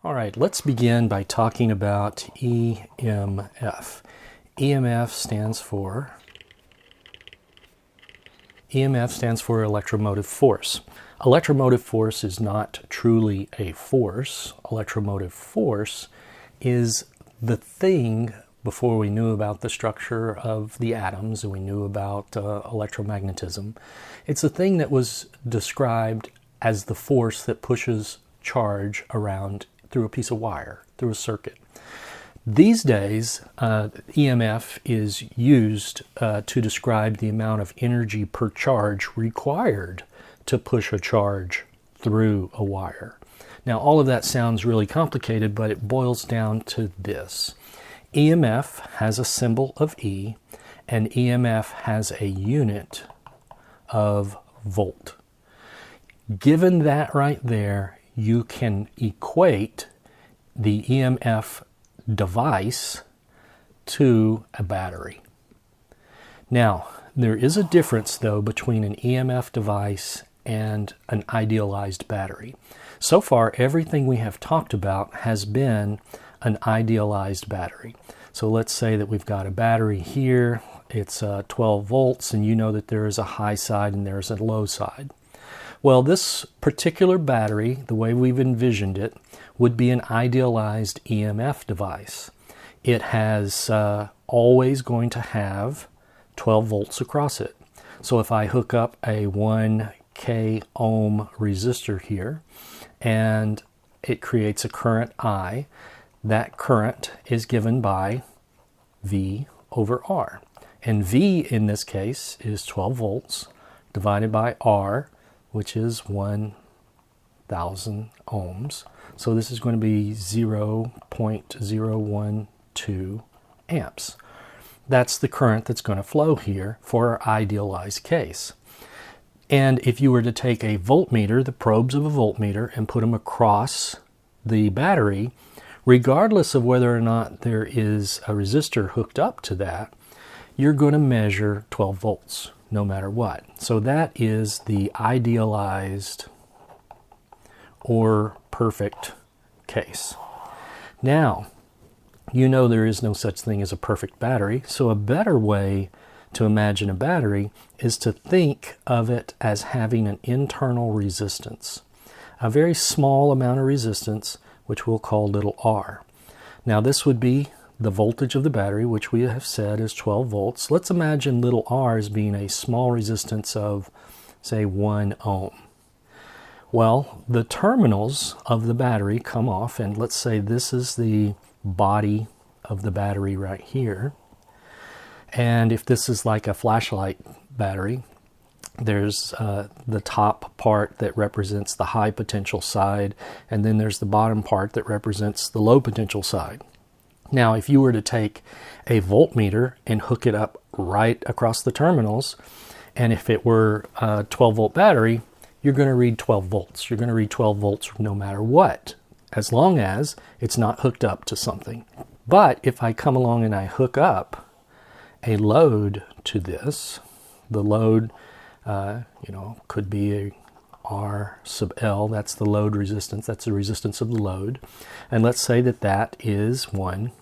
All right, let's begin by talking about EMF. EMF stands for electromotive force. Electromotive force is not truly a force. Electromotive force is the thing before we knew about the structure of the atoms and we knew about electromagnetism. It's the thing that was described as the force that pushes charge around through a piece of wire, through a circuit. These days, EMF is used to describe the amount of energy per charge required to push a charge through a wire. Now, all of that sounds really complicated, but it boils down to this. EMF has a symbol of E, and EMF has a unit of volt. Given that right there, you can equate the EMF device to a battery. Now, there is a difference, though, between an EMF device and an idealized battery. So far, everything we have talked about has been an idealized battery. So let's say that we've got a battery here, it's 12 volts, and you know that there is a high side and there's a low side. Well, this particular battery, the way we've envisioned it, would be an idealized EMF device. It has always going to have 12 volts across it. So if I hook up a 1 k ohm resistor here and it creates a current I, that current is given by V over R. And V in this case is 12 volts divided by R, which is 1,000 ohms. So this is going to be 0.012 amps. That's the current that's going to flow here for our idealized case. And if you were to take a voltmeter, the probes of a voltmeter, and put them across the battery, regardless of whether or not there is a resistor hooked up to that, you're going to measure 12 volts no matter what. So that is the idealized or perfect case. Now, you know there is no such thing as a perfect battery, so a better way to imagine a battery is to think of it as having an internal resistance, a very small amount of resistance, which we'll call little r. Now this would be the voltage of the battery, which we have said is 12 volts. Let's imagine little r as being a small resistance of, say, 1 ohm. Well, the terminals of the battery come off, and let's say this is the body of the battery right here. And if this is like a flashlight battery, there's the top part that represents the high potential side, and then there's the bottom part that represents the low potential side. Now, if you were to take a voltmeter and hook it up right across the terminals, and if it were a 12 volt battery, you're going to read 12 volts. You're going to read 12 volts no matter what, as long as it's not hooked up to something. But if I come along and I hook up a load to this, the load could be a R sub L, that's the load resistance, that's the resistance of the load. And let's say that that is 1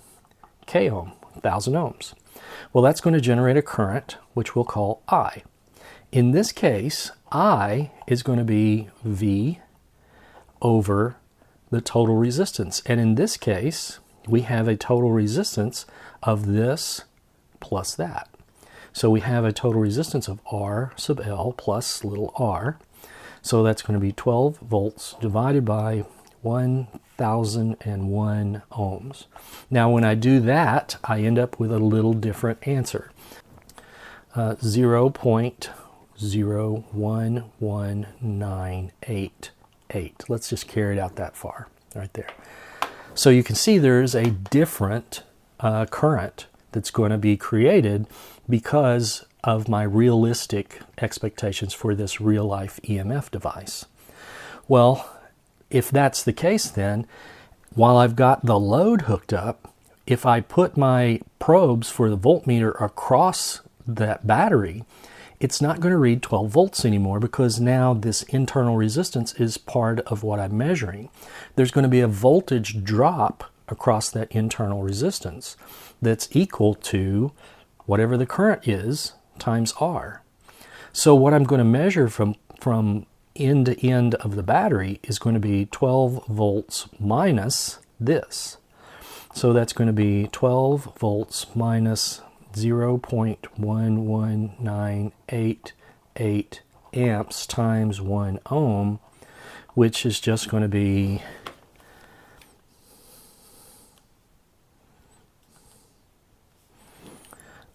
k ohm, 1,000 ohms. Well, that's going to generate a current, which we'll call I. In this case, I is going to be V over the total resistance. And in this case, we have a total resistance of this plus that. So we have a total resistance of R sub L plus little r. So that's going to be 12 volts divided by 1,001 ohms. Now when I do that, I end up with a little different answer. 0.011988. Let's just carry it out that far, right there. So you can see there's a different current that's going to be created because of my realistic expectations for this real-life EMF device. Well, if that's the case, then while I've got the load hooked up, if I put my probes for the voltmeter across that battery, it's not going to read 12 volts anymore because now this internal resistance is part of what I'm measuring. There's going to be a voltage drop across that internal resistance that's equal to whatever the current is times R. So what I'm going to measure from end to end of the battery is going to be 12 volts minus this. So that's going to be 12 volts minus 0.11988 amps times 1 ohm, which is just going to be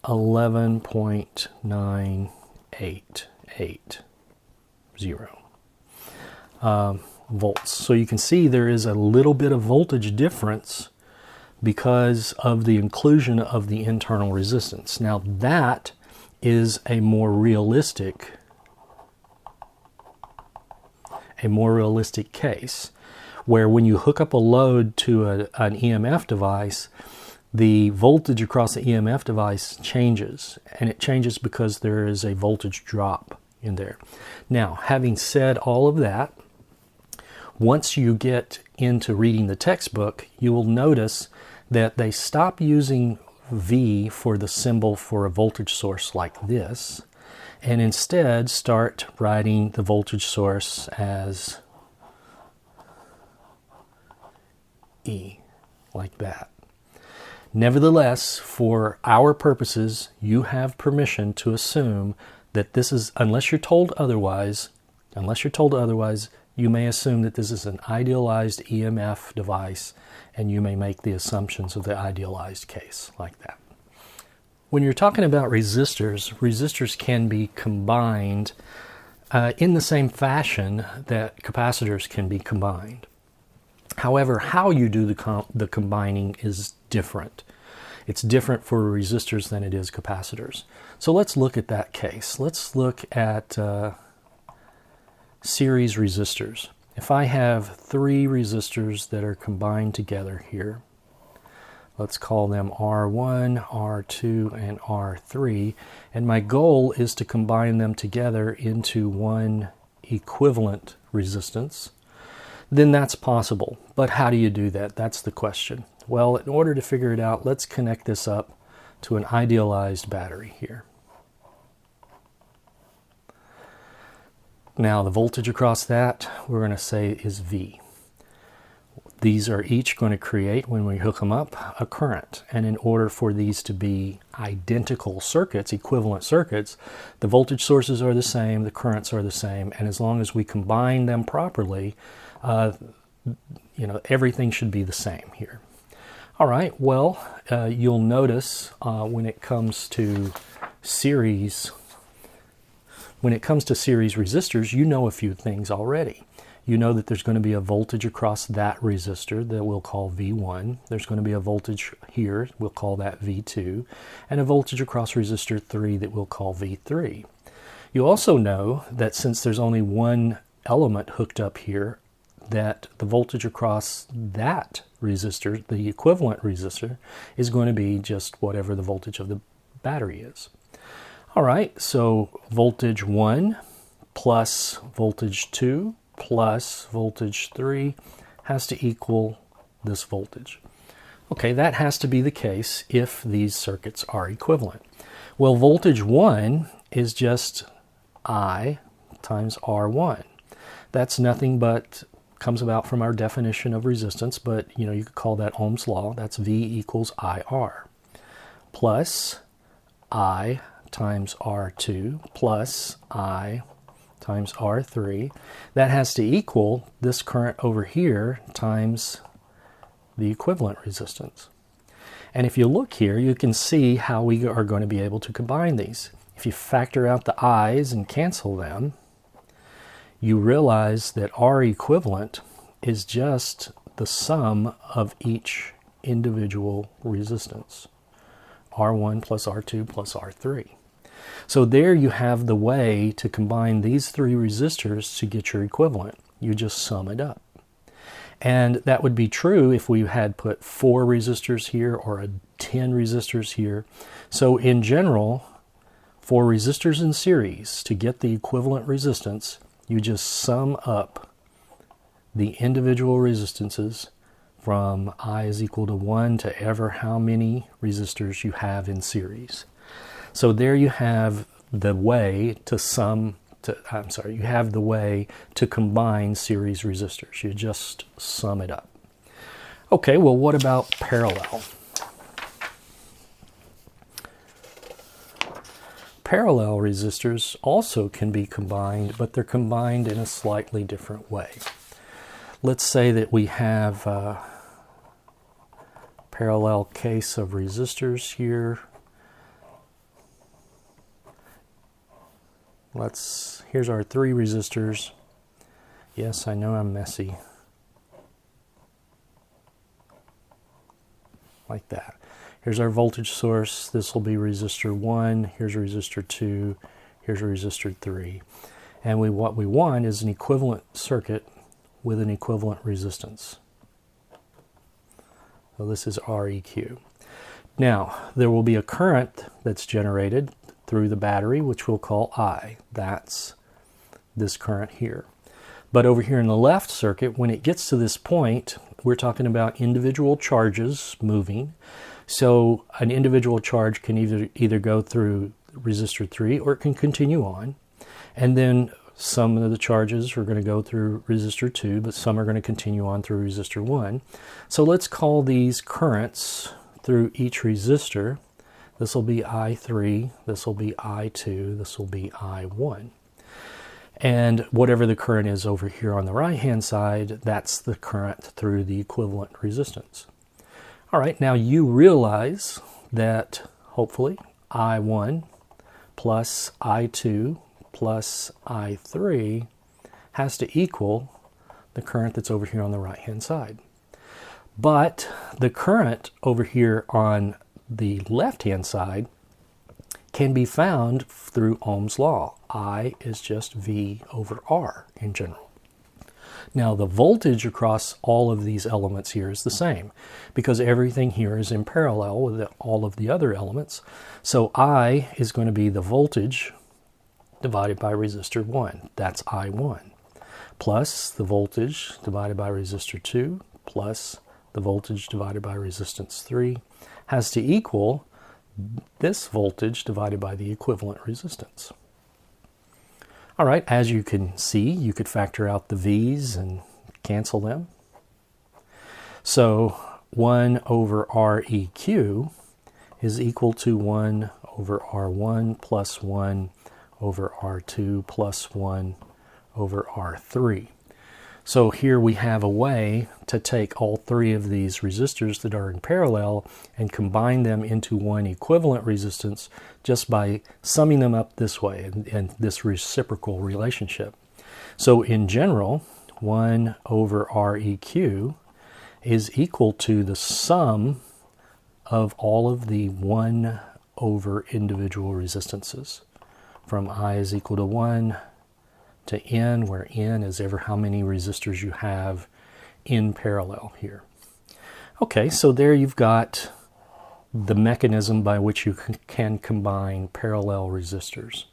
11.988 volts. So you can see there is a little bit of voltage difference because of the inclusion of the internal resistance. Now that is a more realistic case, where when you hook up a load to an EMF device, the voltage across the EMF device changes, and it changes because there is a voltage drop in there. Now, having said all of that, once you get into reading the textbook, you will notice that they stop using V for the symbol for a voltage source like this, and instead start writing the voltage source as E, like that. Nevertheless, for our purposes, you have permission to assume that this is, unless you're told otherwise, you may assume that this is an idealized EMF device, and you may make the assumptions of the idealized case like that. When you're talking about resistors can be combined in the same fashion that capacitors can be combined. However, how you do the combining is different. It's different for resistors than it is capacitors. So let's look at that case. Let's look at series resistors. If I have 3 resistors that are combined together here, let's call them R1, R2, and R3, and my goal is to combine them together into one equivalent resistance, then that's possible. But how do you do that? That's the question. Well, in order to figure it out, let's connect this up to an idealized battery here. Now the voltage across that we're going to say is V. These are each going to create, when we hook them up, a current. And in order for these to be identical circuits, equivalent circuits, the voltage sources are the same, the currents are the same, and as long as we combine them properly, everything should be the same here. All right, well, you'll notice when it comes to series resistors, you know a few things already. You know that there's going to be a voltage across that resistor that we'll call V1. There's going to be a voltage here, we'll call that V2, and a voltage across resistor 3 that we'll call V3. You also know that since there's only one element hooked up here, that the voltage across that resistor, the equivalent resistor, is going to be just whatever the voltage of the battery is. All right, so voltage 1 plus voltage 2 plus voltage 3 has to equal this voltage. Okay, that has to be the case if these circuits are equivalent. Well, voltage 1 is just I times R1. That's nothing but, comes about from our definition of resistance, but you could call that Ohm's law. That's V equals IR plus I times R2 plus I times R3. That has to equal this current over here times the equivalent resistance. And if you look here, you can see how we are going to be able to combine these. If you factor out the I's and cancel them, you realize that R equivalent is just the sum of each individual resistance. R1 plus R2 plus R3. So there you have the way to combine these 3 resistors to get your equivalent. You just sum it up. And that would be true if we had put 4 resistors here or 10 resistors here. So in general, For resistors in series, to get the equivalent resistance, you just sum up the individual resistances from I is equal to 1 to ever how many resistors you have in series. So there you have the way to you have the way to combine series resistors. You just sum it up. Okay, well, what about parallel? Parallel resistors also can be combined, but they're combined in a slightly different way. Let's say that we have a parallel case of resistors here. Here's our 3 resistors. Yes, I know I'm messy. Like that. Here's our voltage source. This will be resistor 1. Here's resistor 2. Here's resistor 3. And what we want is an equivalent circuit with an equivalent resistance. So this is Req. Now, there will be a current that's generated through the battery, which we'll call I. That's this current here. But over here in the left circuit, when it gets to this point, we're talking about individual charges moving. So an individual charge can either go through resistor 3 or it can continue on. And then some of the charges are going to go through resistor 2, but some are going to continue on through resistor 1. So let's call these currents through each resistor. This will be I3, this will be I2, this will be I1. And whatever the current is over here on the right-hand side, that's the current through the equivalent resistance. All right, now you realize that, hopefully, I1 plus I2 plus I3 has to equal the current that's over here on the right-hand side. But the current over here on the left-hand side can be found through Ohm's law. I is just V over R in general. Now the voltage across all of these elements here is the same because everything here is in parallel with all of the other elements. So I is going to be the voltage divided by resistor 1. That's I1. Plus the voltage divided by resistor 2 plus the voltage divided by resistance 3 has to equal this voltage divided by the equivalent resistance. All right, as you can see, you could factor out the V's and cancel them. So 1 over Req is equal to 1 over R1 plus 1 over R2 plus 1 over R3. So here we have a way to take all 3 of these resistors that are in parallel and combine them into one equivalent resistance just by summing them up this way and this reciprocal relationship. So in general, 1 over Req is equal to the sum of all of the 1 over individual resistances from I is equal to 1 to N, where N is ever how many resistors you have in parallel here. Okay, so there you've got the mechanism by which you can combine parallel resistors.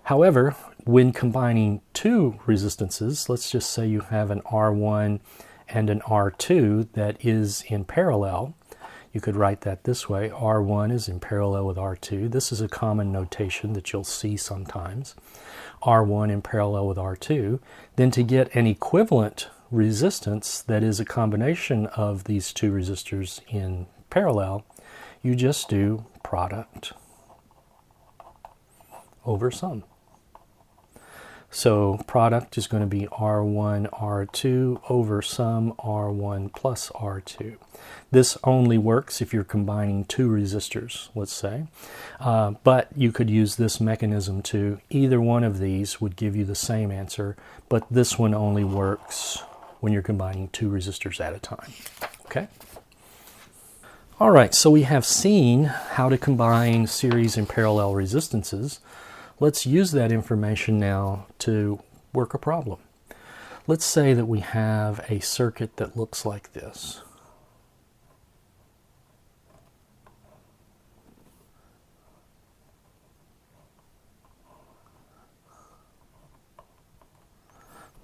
However, when combining 2 resistances, let's just say you have an R1 and an R2 that is in parallel, you could write that this way. R1 is in parallel with R2. This is a common notation that you'll see sometimes. R1 in parallel with R2. Then to get an equivalent resistance that is a combination of these 2 resistors in parallel, you just do product over sum. So product is going to be R1, R2 over sum R1 plus R2. This only works if you're combining 2 resistors, let's say. But you could use this mechanism too. Either one of these would give you the same answer, but this one only works when you're combining 2 resistors at a time. Okay? All right, so we have seen how to combine series and parallel resistances. Let's use that information now to work a problem. Let's say that we have a circuit that looks like this.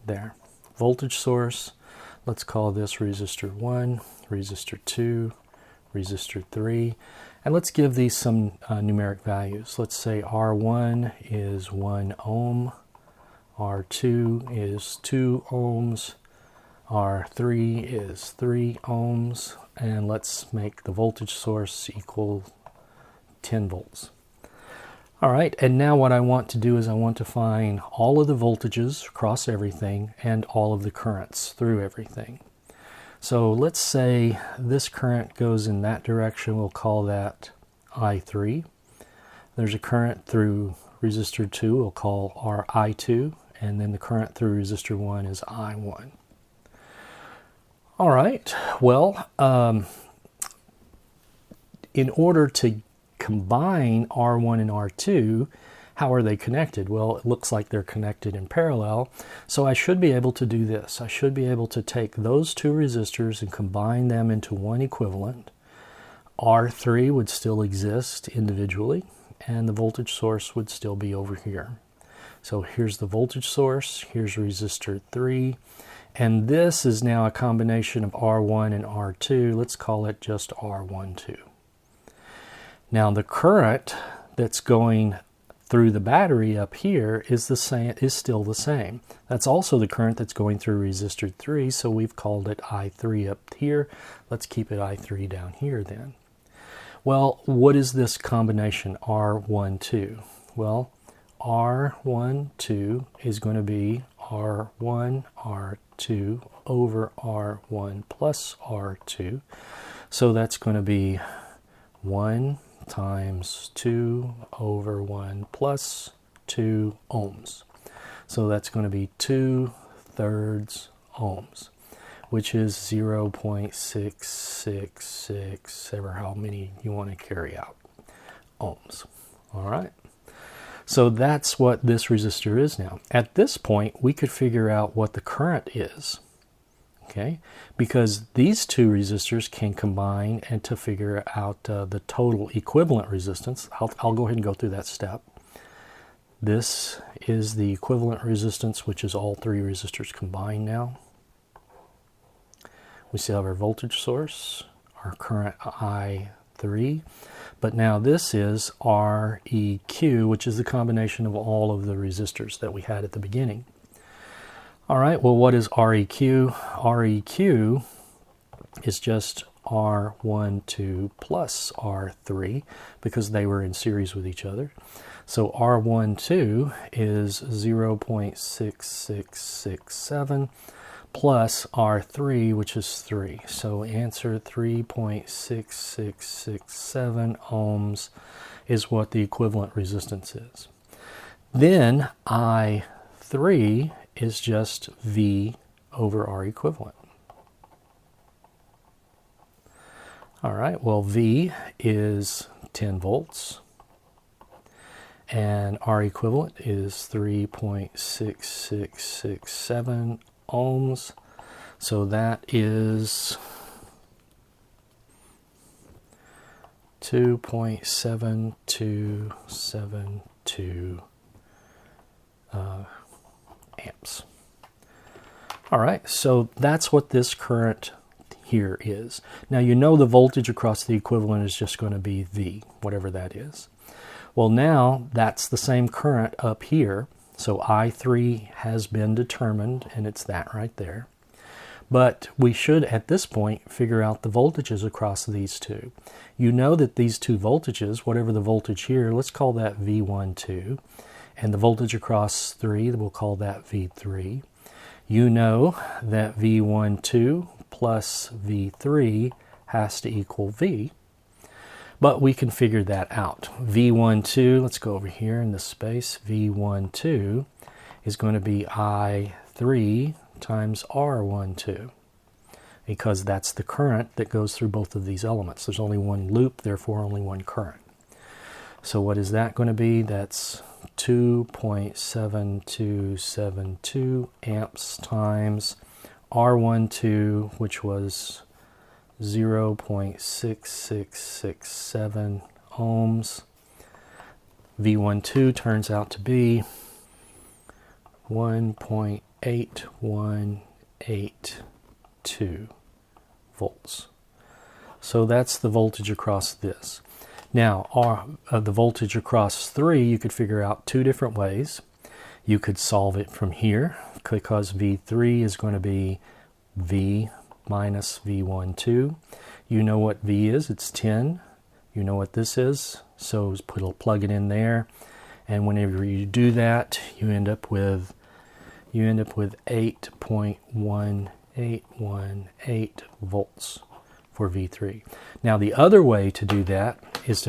there. Voltage source, let's call this resistor 1, resistor 2, resistor 3, and let's give these some numeric values. Let's say R1 is 1 ohm, R2 is 2 ohms, R3 is 3 ohms, and let's make the voltage source equal 10 volts. All right, and now what I want to do is I want to find all of the voltages across everything and all of the currents through everything. So let's say this current goes in that direction. We'll call that I3. There's a current through resistor 2. We'll call our I2. And then the current through resistor 1 is I1. All right, well, in order to combine R1 and R2, how are they connected? Well, it looks like they're connected in parallel, so I should be able to do this. I should be able to take those two resistors and combine them into one equivalent. R3 would still exist individually, and the voltage source would still be over here. So here's the voltage source, here's resistor 3, and this is now a combination of R1 and R2. Let's call it just R12. Now the current that's going through the battery up here is still the same. That's also the current that's going through resistor 3, so we've called it I3 up here. Let's keep it I3 down here then. Well, what is this combination R12? Well, R12 is going to be R1, R2 over R1 plus R2. So that's going to be 1 times 2 over 1 plus 2 ohms. So that's going to be 2/3 ohms, which is 0.666, ever how many you want to carry out, ohms. All right. So that's what this resistor is now. At this point, we could figure out what the current is. Okay, because these two resistors can combine and to figure out the total equivalent resistance. I'll go ahead and go through that step. This is the equivalent resistance, which is all three resistors combined now. We still have our voltage source, our current I3, but now this is Req, which is the combination of all of the resistors that we had at the beginning. All right, well, what is Req? Req is just R12 plus R3 because they were in series with each other. So R12 is 0.6667 plus R3, which is 3. So answer 3.6667 ohms is what the equivalent resistance is. Then I3 is just V over R equivalent. All right, well, V is 10 volts, and R equivalent is 3.6667 ohms. So that is 2.7272 amps. All right, so that's what this current here is. Now you know the voltage across the equivalent is just going to be V, whatever that is. Well, now that's the same current up here. So I3 has been determined, and it's that right there. But we should, at this point, figure out the voltages across these two. You know that these two voltages, whatever the voltage here, let's call that V12. And the voltage across 3, we'll call that V3. You know that V12 plus V3 has to equal V. But we can figure that out. V12, let's go over here in this space. V12 is going to be I3 times R12, because that's the current that goes through both of these elements. There's only one loop, therefore only one current. So what is that going to be? That's 2.7272 amps times R12, which was 0.6667 ohms. V12 turns out to be 1.8182 volts. So that's the voltage across this. Now, the voltage across 3, you could figure out two different ways. You could solve it from here, because V3 is going to be V minus V12. You know what V is, it's 10. You know what this is, so plug it in there. And whenever you do that, you end up with 8.1818 volts for V3. Now the other way to do that is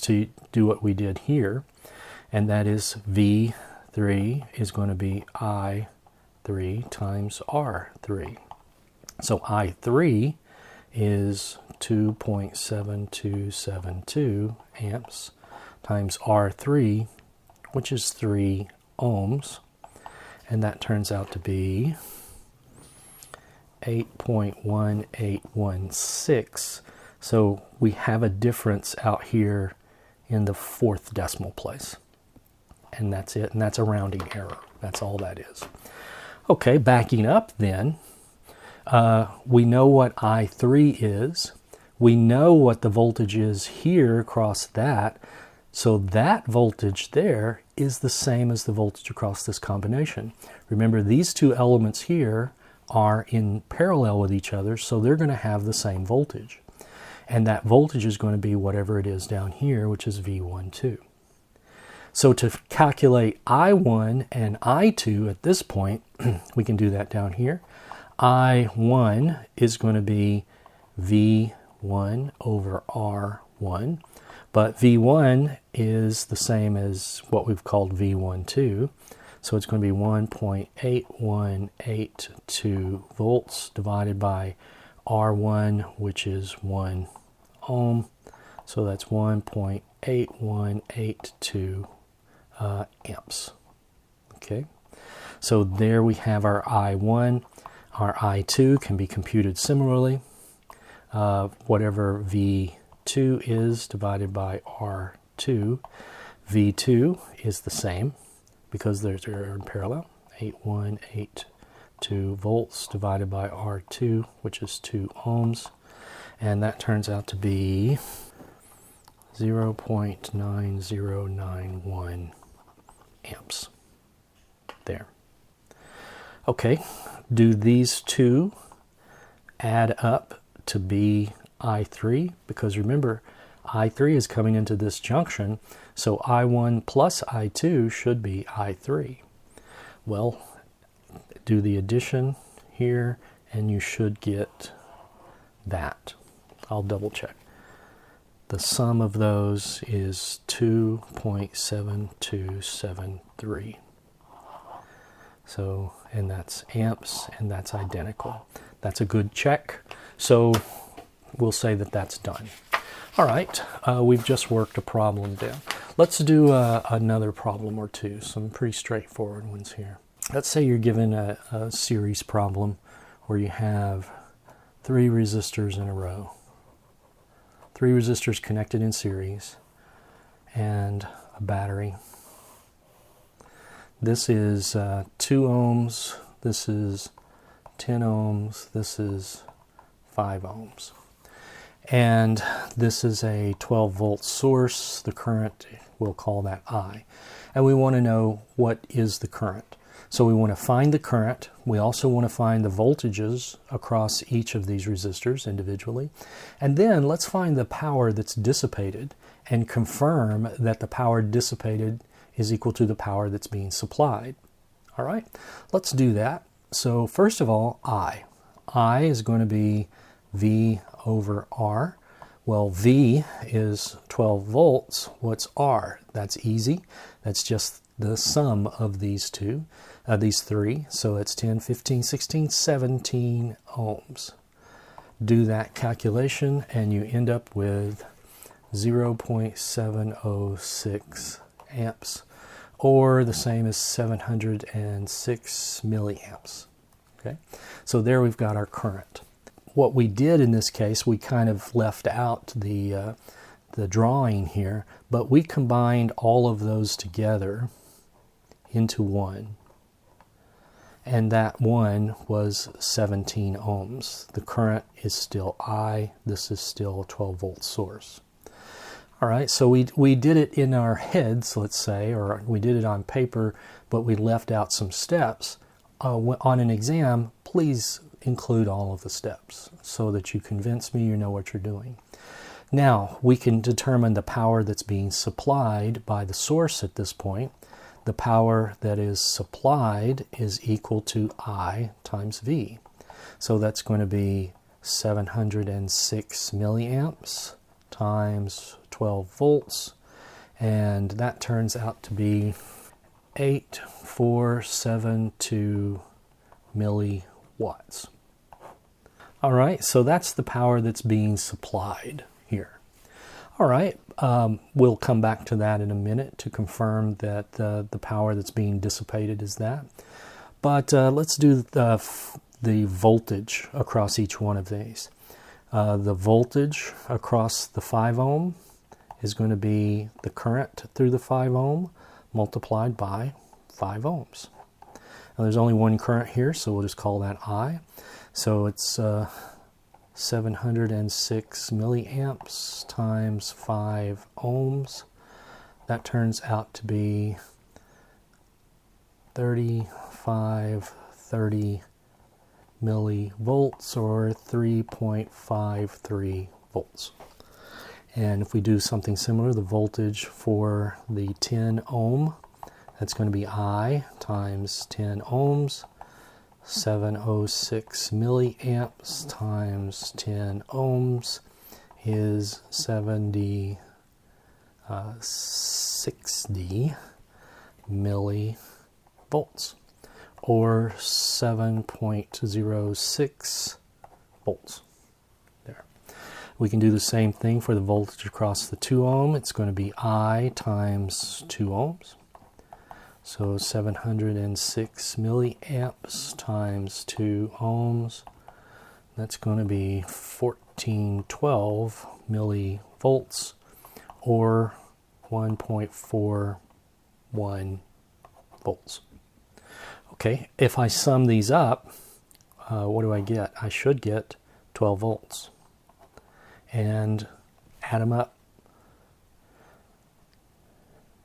to do what we did here, and that is V3 is going to be I3 times R3. So I3 is 2.7272 amps times R3, which is 3 ohms, and that turns out to be 8.1816. So we have a difference out here in the 4th decimal place. And that's it, and that's a rounding error. That's all that is. Okay, backing up then, we know what I3 is. We know what the voltage is here across that. So that voltage there is the same as the voltage across this combination. Remember, these two elements here are in parallel with each other, so they're going to have the same voltage. And that voltage is going to be whatever it is down here, which is V12. So to calculate I1 and I2 at this point, we can do that down here. I1 is going to be V1 over R1, but V1 is the same as what we've called V12, so it's going to be 1.8182 volts divided by R1, which is 1 ohm, so that's 1.8182 amps. Okay, so there we have our I1. Our I2 can be computed similarly. Whatever V2 is divided by R2, V2 is the same because they're in parallel. 8182 volts divided by R2, which is 2 ohms, and that turns out to be 0.9091 amps. There. Okay, do these two add up to be I3? Because remember, I3 is coming into this junction, so I1 plus I2 should be I3. Well, do the addition here, and you should get that. I'll double check. The sum of those is 2.7273. So, and that's amps, and that's identical. That's a good check. So we'll say that that's done. All right, we've just worked a problem down. Let's do another problem or two, some pretty straightforward ones here. Let's say you're given a series problem where you have 3 resistors in a row. 3 resistors connected in series and a battery. This is 2 ohms, this is 10 ohms, this is 5 ohms. And this is a 12 volt source. The current, we'll call that I. And we want to know what is the current. So we want to find the current. We also want to find the voltages across each of these resistors individually. And then let's find the power that's dissipated and confirm that the power dissipated is equal to the power that's being supplied. All right, let's do that. So first of all, I is going to be V over R. Well, V is 12 volts. What's R? That's easy. That's just the sum of these two, these 3. So it's 10, 15, 16, 17 ohms. Do that calculation and you end up with 0.706 amps, or the same as 706 milliamps. Okay, so there we've got our current. What we did in this case, we kind of left out the drawing here, but we combined all of those together into one. and that one was 17 ohms. The current is still I. This is still a 12-volt source. All right, so we did it in our heads, let's say, or we did it on paper, but we left out some steps. On an exam, please include all of the steps so that you convince me you know what you're doing. Now, we can determine the power that's being supplied by the source at this point. The power that is supplied is equal to I times V. So that's going to be 706 milliamps times 12 volts, and that turns out to be 8472 milliwatts. All right, so that's the power that's being supplied here. All right, we'll come back to that in a minute to confirm that the power that's being dissipated is that. But let's do the voltage across each one of these. The voltage across the 5 ohm is going to be the current through the 5 ohm multiplied by 5 ohms. Now there's only one current here, so we'll just call that I. So it's 706 milliamps times 5 ohms. That turns out to be 3530 millivolts, or 3.53 volts. And if we do something similar, the voltage for the 10 ohm, that's going to be I times 10 ohms. 706 milliamps times 10 ohms is 60 millivolts, or 7.06 volts. There. We can do the same thing for the voltage across the 2 ohm. It's going to be I times 2 ohms. So 706 milliamps times 2 ohms. That's going to be 1412 millivolts, or 1.41 volts. Okay, if I sum these up, what do I get? I should get 12 volts. And add them up.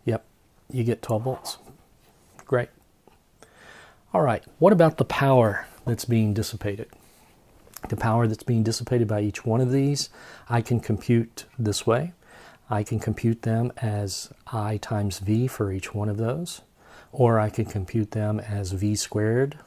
Yep, you get 12 volts. Great. All right, what about the power that's being dissipated? The power that's being dissipated by each one of these, I can compute this way. I can compute them as I times V for each one of those, or I can compute them as V squared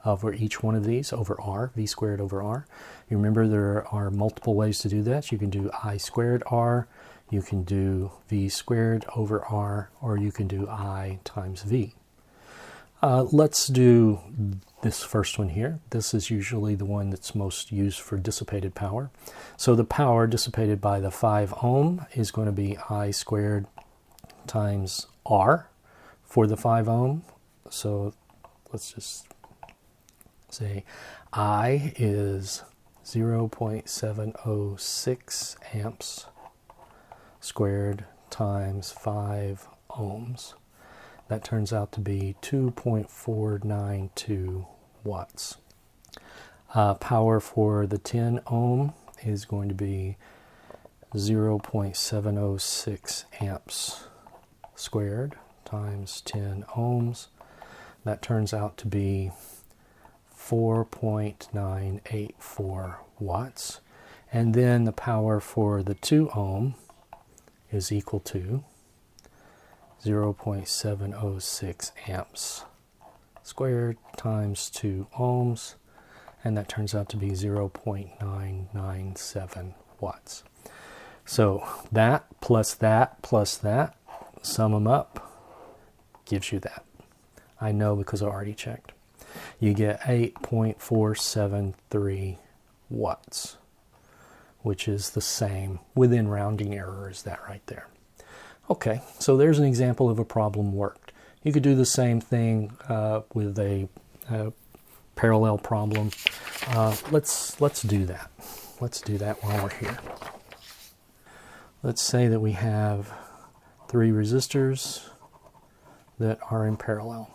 over each one of these over R, V squared over R. You remember there are multiple ways to do that. You can do I squared R, you can do V squared over R, or you can do I times V. Let's do this first one here. This is usually the one that's most used for dissipated power. So the power dissipated by the 5 ohm is going to be I squared times R for the 5 ohm. So let's just say I is 0.706 amps squared times 5 ohms. That turns out to be 2.492 watts. Power for the 10 ohm is going to be 0.706 amps squared times 10 ohms. That turns out to be 4.984 watts. And then the power for the 2 ohm is equal to 0.706 amps squared times 2 ohms, and that turns out to be 0.997 watts. So that, sum them up, gives you that. I know because I already checked. You get 8.473 watts, which is the same within rounding error as that right there. Okay, so there's an example of a problem worked. You could do the same thing with a parallel problem. Let's do that. Let's do that while we're here. Let's say that we have 3 resistors that are in parallel.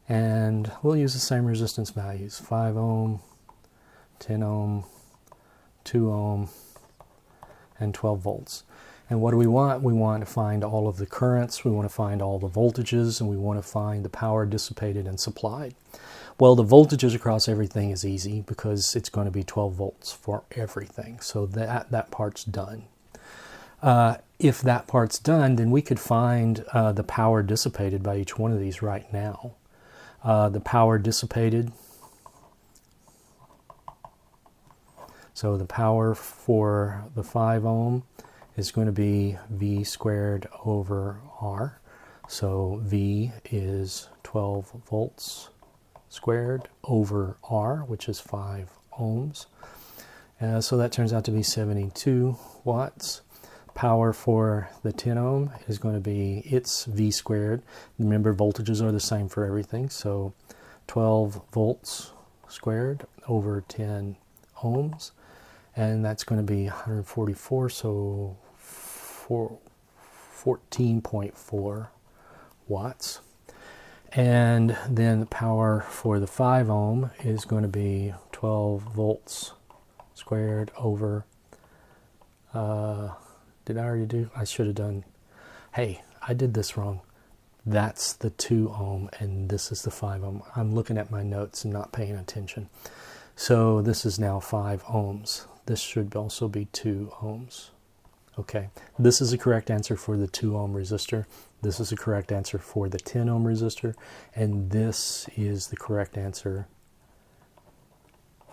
And we'll use the same resistance values, 5 ohm, 10 ohm, 2 ohm, and 12 volts. And what do we want? We want to find all of the currents, we want to find all the voltages, and we want to find the power dissipated and supplied. Well, the voltages across everything is easy because it's going to be 12 volts for everything. So that part's done. If that part's done, then we could find the power dissipated by each one of these right now. The power dissipated, so the power for the 5 ohm is going to be V squared over R. So V is 12 volts squared over R, which is 5 ohms. So that turns out to be 72 watts. Power for the 10 ohm is going to be its V squared. Remember, voltages are the same for everything. So 12 volts squared over 10 ohms. And that's going to be 144, so 14.4 watts. And then the power for the 5 ohm is going to be 12 volts squared over, did I already do? I should have done, hey, I did this wrong. That's the 2 ohm and this is the 5 ohm. I'm looking at my notes and not paying attention. So this is now 5 ohms. This should also be 2 ohms. Okay, this is the correct answer for the 2 ohm resistor. This is the correct answer for the 10 ohm resistor. And this is the correct answer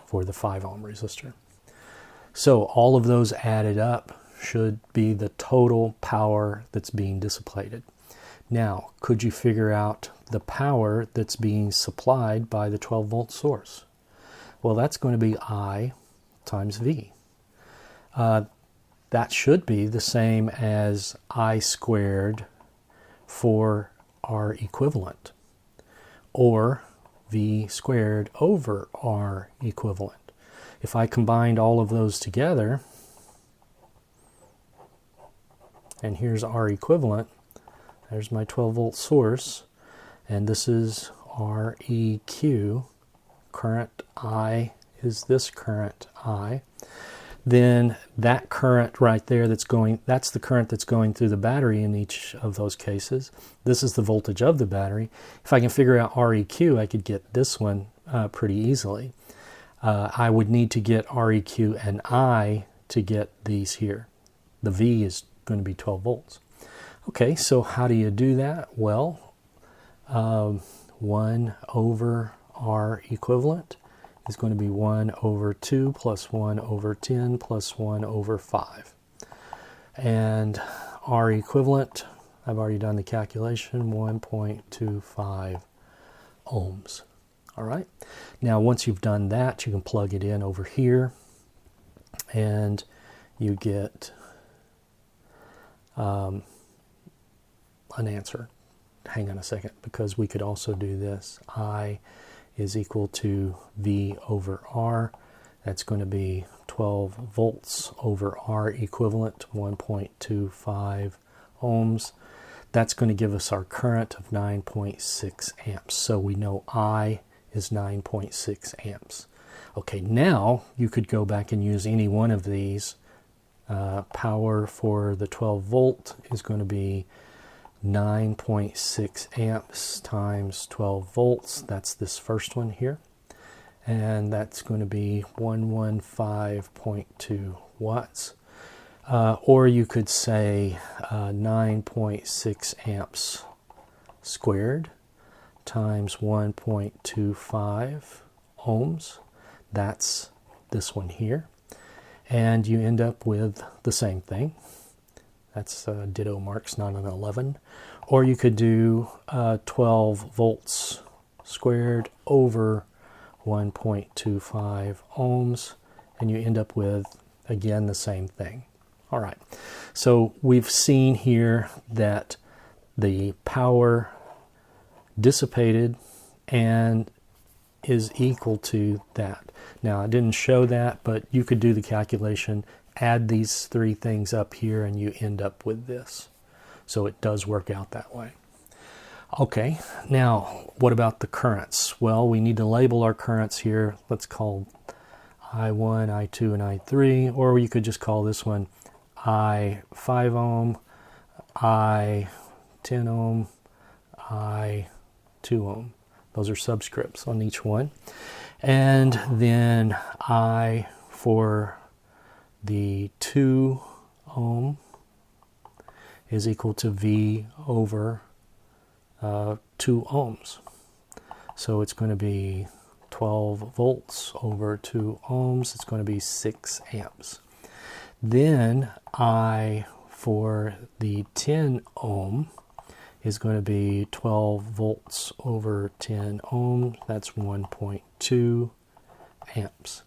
for the 5 ohm resistor. So all of those added up should be the total power that's being dissipated. Now, could you figure out the power that's being supplied by the 12 volt source? Well, that's going to be I times V. That should be the same as I squared for R equivalent, or V squared over R equivalent. If I combined all of those together, and here's R equivalent, there's my 12 volt source, and this is REQ, current I is this current I, then that current right there that's the current that's going through the battery in each of those cases. This is the voltage of the battery. If I can figure out REQ, I could get this one pretty easily. I would need to get REQ and I to get these here. The V is going to be 12 volts. Okay, so how do you do that? Well, 1 over R equivalent is going to be 1 over 2 plus 1 over 10 plus 1 over 5. And R equivalent, I've already done the calculation, 1.25 ohms. All right. Now, once you've done that, you can plug it in over here, and you get an answer. Hang on a second, because we could also do this. I is equal to V over R. That's going to be 12 volts over R equivalent, 1.25 ohms. That's going to give us our current of 9.6 amps. So we know I is 9.6 amps. Okay, now you could go back and use any one of these. Power for the 12 volt is going to be 9.6 amps times 12 volts. That's this first one here. And that's going to be 115.2 watts. Or you could say 9.6 amps squared times 1.25 ohms. That's this one here. And you end up with the same thing. That's ditto marks, not an 11. Or you could do 12 volts squared over 1.25 ohms, and you end up with, again, the same thing. All right, so we've seen here that the power dissipated and is equal to that. Now, I didn't show that, but you could do the calculation, add these three things up here, and you end up with this. So it does work out that way. Okay, now what about the currents? Well, we need to label our currents here. Let's call I1, I2, and I3, or you could just call this one I5 ohm, I10 ohm, I2 ohm. Those are subscripts on each one. And then I for the 2 ohm is equal to V over 2 ohms. So it's going to be 12 volts over 2 ohms. It's going to be 6 amps. Then I for the 10 ohm is going to be 12 volts over 10 ohms. That's 1.2 amps.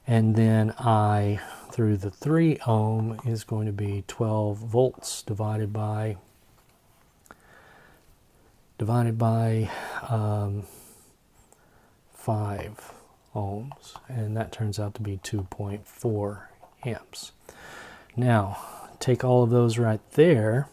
And then I through the 3 ohm is going to be 12 volts divided by 5 ohms, and that turns out to be 2.4 amps. Now, take all of those right there,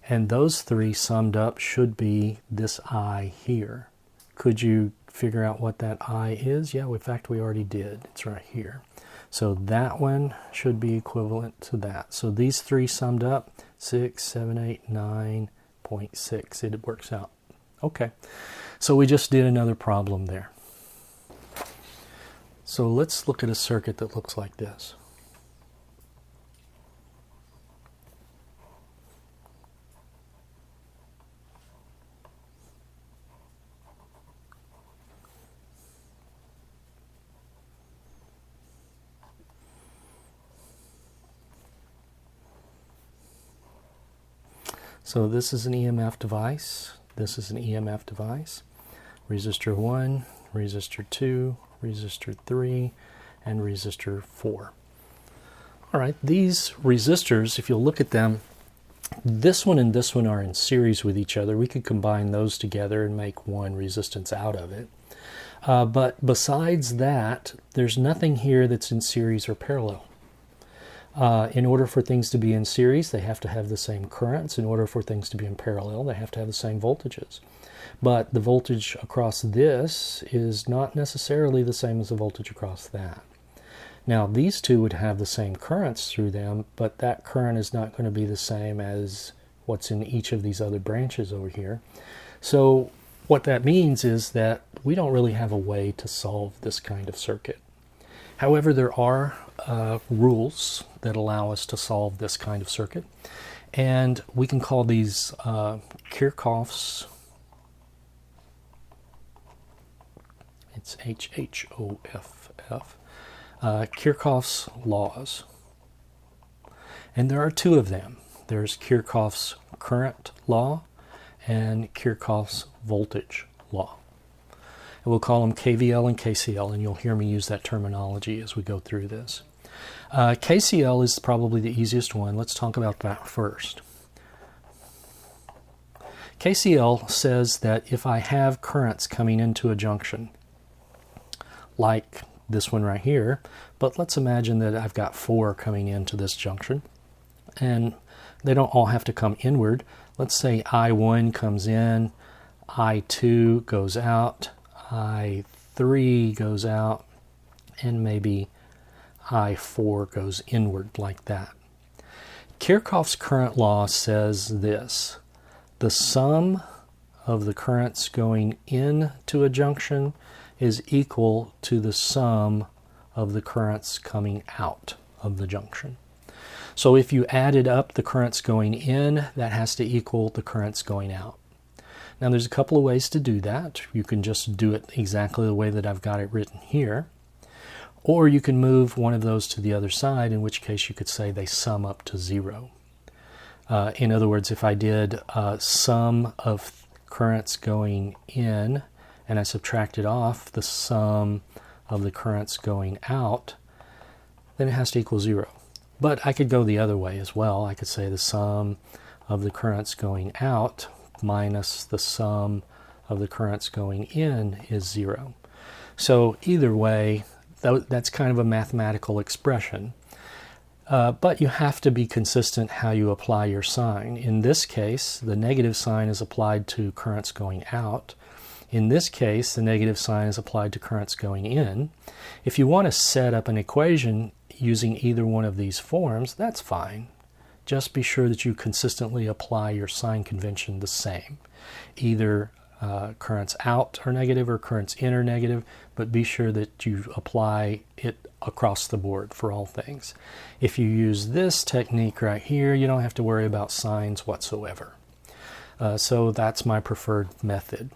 and those 3 summed up should be this I here. Could you figure out what that I is? Yeah, in fact, we already did. It's right here. So that one should be equivalent to that. So these 3 summed up, 6, 7, 8, 9.6. It works out. Okay, so we just did another problem there. So let's look at a circuit that looks like this. So this is an EMF device. This is an EMF device. Resistor 1, resistor 2, resistor 3, and resistor 4. All right, these resistors, if you'll look at them, this one and this one are in series with each other. We could combine those together and make one resistance out of it. But besides that, there's nothing here that's in series or parallel. In order for things to be in series, they have to have the same currents. In order for things to be in parallel, they have to have the same voltages. But the voltage across this is not necessarily the same as the voltage across that. Now, these two would have the same currents through them, but that current is not going to be the same as what's in each of these other branches over here. So what that means is that we don't really have a way to solve this kind of circuit. However, there are rules that allow us to solve this kind of circuit, and we can call these Kirchhoff's. It's H-H-O-F-F. Kirchhoff's laws. And there are 2 of them. There's Kirchhoff's current law and Kirchhoff's voltage law. And we'll call them KVL and KCL, and you'll hear me use that terminology as we go through this. KCL is probably the easiest one. Let's talk about that first. KCL says that if I have currents coming into a junction, like this one right here, but let's imagine that I've got 4 coming into this junction, and they don't all have to come inward. Let's say I1 comes in, I2 goes out, I3 goes out, and maybe I4 goes inward like that. Kirchhoff's current law says this: the sum of the currents going into a junction is equal to the sum of the currents coming out of the junction. So if you added up the currents going in, that has to equal the currents going out. Now there's a couple of ways to do that. You can just do it exactly the way that I've got it written here. Or you can move one of those to the other side, in which case you could say they sum up to 0. In other words, if I did sum of currents going in and I subtracted off the sum of the currents going out, then it has to equal 0. But I could go the other way as well. I could say the sum of the currents going out minus the sum of the currents going in is 0. So either way, that's kind of a mathematical expression. But you have to be consistent how you apply your sign. In this case, the negative sign is applied to currents going out. In this case, the negative sign is applied to currents going in. If you want to set up an equation using either one of these forms, that's fine. Just be sure that you consistently apply your sign convention the same. Either currents out are negative or currents in are negative, but be sure that you apply it across the board for all things. If you use this technique right here, you don't have to worry about signs whatsoever. So that's my preferred method.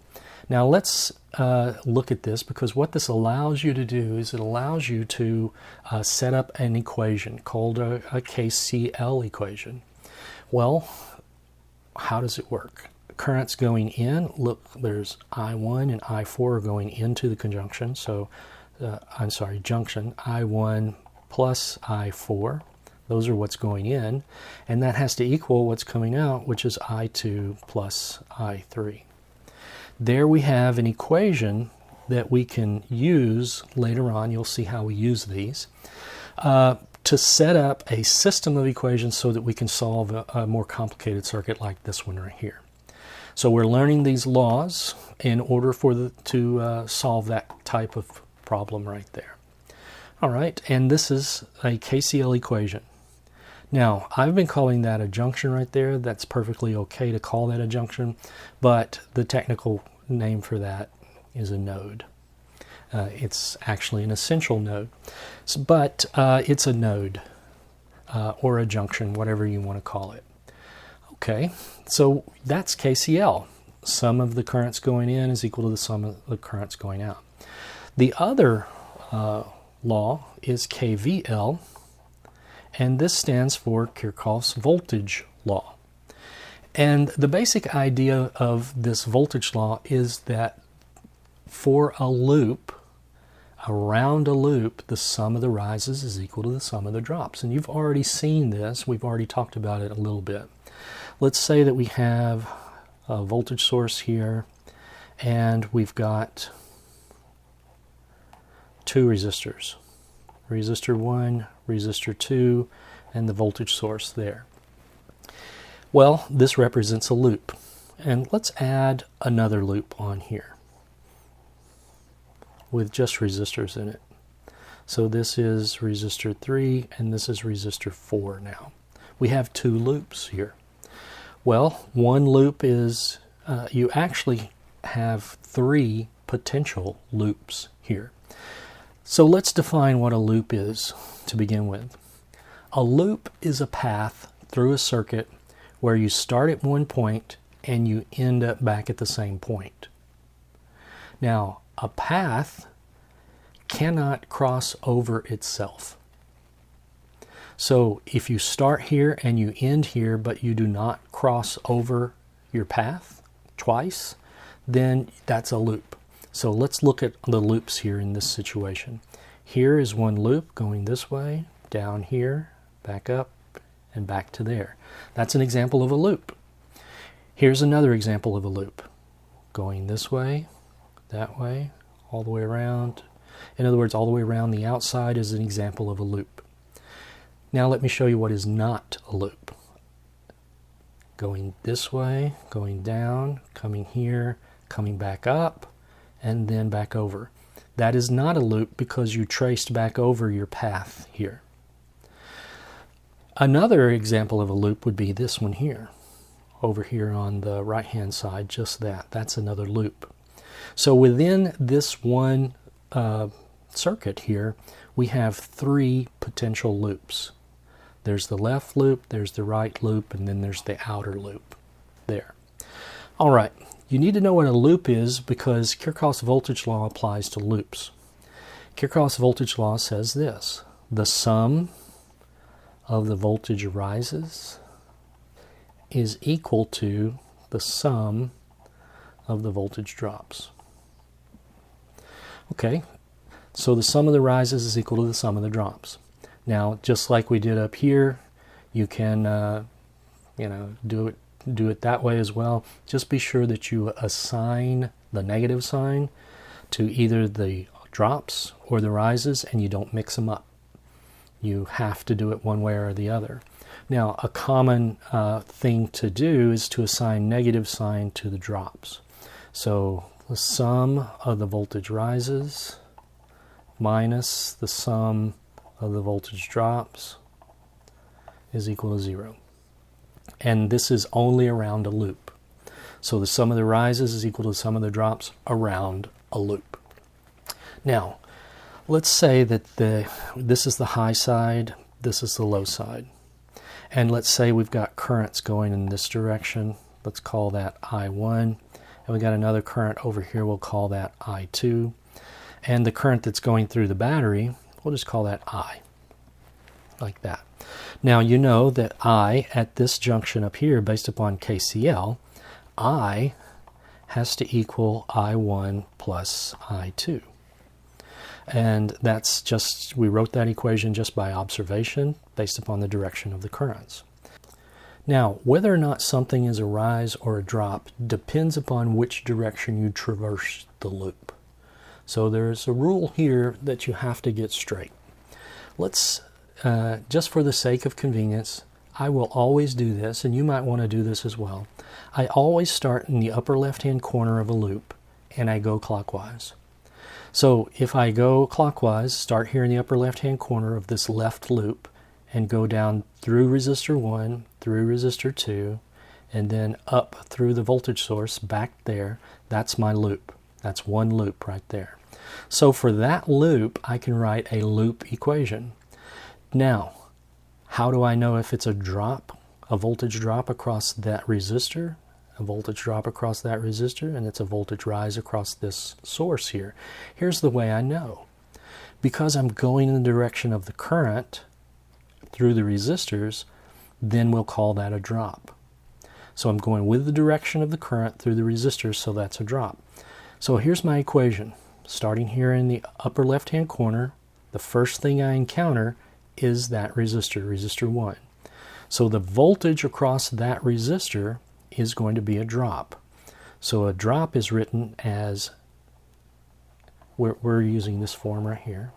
Now let's look at this, because what this allows you to do is it allows you to set up an equation called a Kcl equation. Well, how does it work? Currents going in, look, there's I1 and I4 are going into the conjunction, so junction, I1 plus I4, those are what's going in, and that has to equal what's coming out, which is I2 plus I3. There we have an equation that we can use later on. You'll see how we use these to set up a system of equations so that we can solve a more complicated circuit like this one right here. So we're learning these laws in order to solve that type of problem right there. All right, and this is a Kcl equation. Now, I've been calling that a junction right there. That's perfectly okay to call that a junction, but the technical name for that is a node. It's actually an essential node, but it's a node or a junction, whatever you want to call it. Okay, so that's Kcl. Sum of the currents going in is equal to the sum of the currents going out. The other law is KVL, and this stands for Kirchhoff's voltage law. And the basic idea of this voltage law is that for a loop, around a loop, the sum of the rises is equal to the sum of the drops. And you've already seen this. We've already talked about it a little bit. Let's say that we have a voltage source here, and we've got two resistors. Resistor 1, resistor 2, and the voltage source there. Well, this represents a loop. And let's add another loop on here with just resistors in it. So this is resistor 3 and this is resistor 4 now. We have two loops here. Well, one loop is, you actually have three potential loops here. So let's define what a loop is to begin with. A loop is a path through a circuit where you start at one point and you end up back at the same point. Now, a path cannot cross over itself. So if you start here and you end here, but you do not cross over your path twice, then that's a loop. So let's look at the loops here in this situation. Here is one loop going this way, down here, back up, and back to there. That's an example of a loop. Here's another example of a loop. Going this way, that way, all the way around. In other words, all the way around the outside is an example of a loop. Now let me show you what is not a loop. Going this way, going down, coming here, coming back up, and then back over. That is not a loop because you traced back over your path here. Another example of a loop would be this one here. Over here on the right-hand side, just that. That's another loop. So within this one circuit here, we have three potential loops. There's the left loop, there's the right loop, and then there's the outer loop there. All right, you need to know what a loop is because Kirchhoff's voltage law applies to loops. Kirchhoff's voltage law says this: the sum of the voltage rises is equal to the sum of the voltage drops. Okay, so the sum of the rises is equal to the sum of the drops. Now, just like we did up here, you can do it that way as well. Just be sure that you assign the negative sign to either the drops or the rises, and you don't mix them up. You have to do it one way or the other. Now, a common thing to do is to assign negative sign to the drops. So the sum of the voltage rises minus the sum of the voltage drops is equal to 0. And this is only around a loop. So the sum of the rises is equal to the sum of the drops around a loop. Now, let's say that this is the high side, this is the low side. And let's say we've got currents going in this direction. Let's call that I1. And we got another current over here, we'll call that I2. And the current that's going through the battery, we'll just call that I, like that. Now you know that I, at this junction up here, based upon KCl, I has to equal I1 plus I2. And that's just, we wrote that equation just by observation based upon the direction of the currents. Now, whether or not something is a rise or a drop depends upon which direction you traverse the loop. So there's a rule here that you have to get straight. Let's, just for the sake of convenience, I will always do this, and you might want to do this as well. I always start in the upper left-hand corner of a loop, and I go clockwise. So if I go clockwise, start here in the upper left-hand corner of this left loop, and go down through resistor 1, through resistor 2, and then up through the voltage source back there, that's my loop. That's one loop right there. So for that loop, I can write a loop equation. Now, how do I know if it's a drop, a voltage drop across that resistor, a voltage drop across that resistor, and it's a voltage rise across this source here? Here's the way I know. Because I'm going in the direction of the current through the resistors, then we'll call that a drop. So I'm going with the direction of the current through the resistors, so that's a drop. So here's my equation. Starting here in the upper left-hand corner, the first thing I encounter is that resistor, resistor 1. So the voltage across that resistor is going to be a drop. So a drop is written as, we're using this form right here.